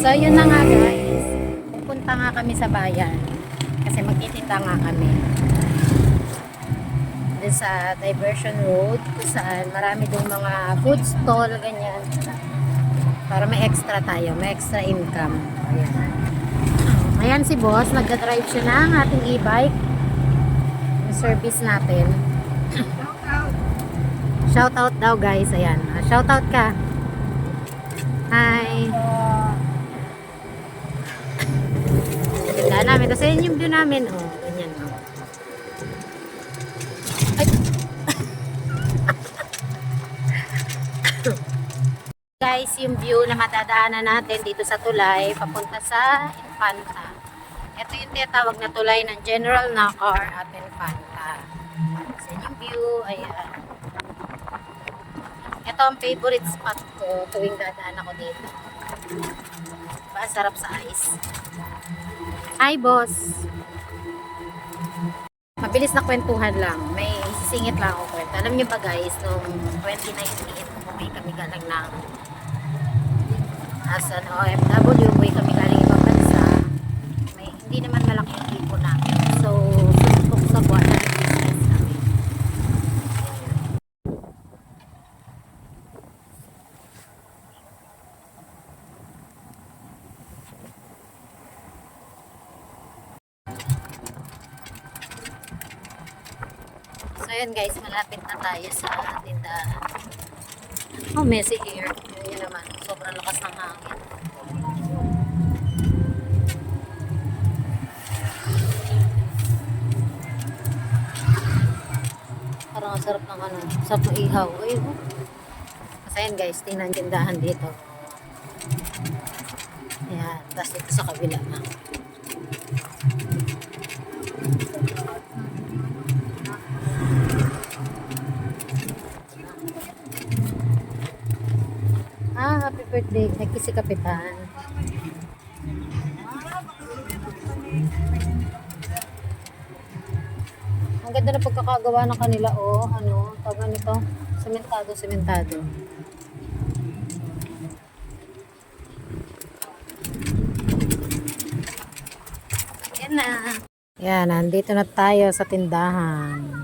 So, yun na nga guys. Pupunta nga kami sa bayan. Kasi magtitinda nga kami. Dun sa Diversion Road. Kung saan marami dong mga food stall, ganyan. Para may extra tayo. May extra income. Ayan. Ayan si boss. Nagda-drive siya ng ating e-bike. Yung service natin. Shout out daw guys. Ayan. Shout out ka. Hi. Tindahan namin. Tapos yun yung view namin. Oh, ganyan. Oh. Ay. Guys, yung view na matadaanan natin dito sa tulay, papunta sa Infanta. Ito yung tinatawag na tulay ng General Nakar at Infanta. So, yung view, ayan. Ito ang favorite spot ko tuwing dadaan ako dito. Diba, sarap sa ice. Hi, boss. Mabilis na kwentuhan lang. May sisingit lang ako kwento. Alam niyo ba guys, noong 2019, umuwi kami galing ng as an OFW, umuwi kami galing ibang bansa. May, hindi naman malaki yung tipo namin. So, susubok sa buwan na business namin. So, yun guys, malapit na tayo sa tindahan. Oh, messy here. Yun naman. Sobrang lakas ng hangin. Parang ang sarap ng ano. Sarap ng ihaw. Ayun. Kasi yan guys, tingnan tindahan dito. Ayan. Tapos dito sa kabila na. Happy birthday. Nagkisi kapitan. Ang ganda na pagkakagawa ng kanila. Oh, ano, tawag nito. Sementado. Yan na. Yan, nandito na tayo sa tindahan.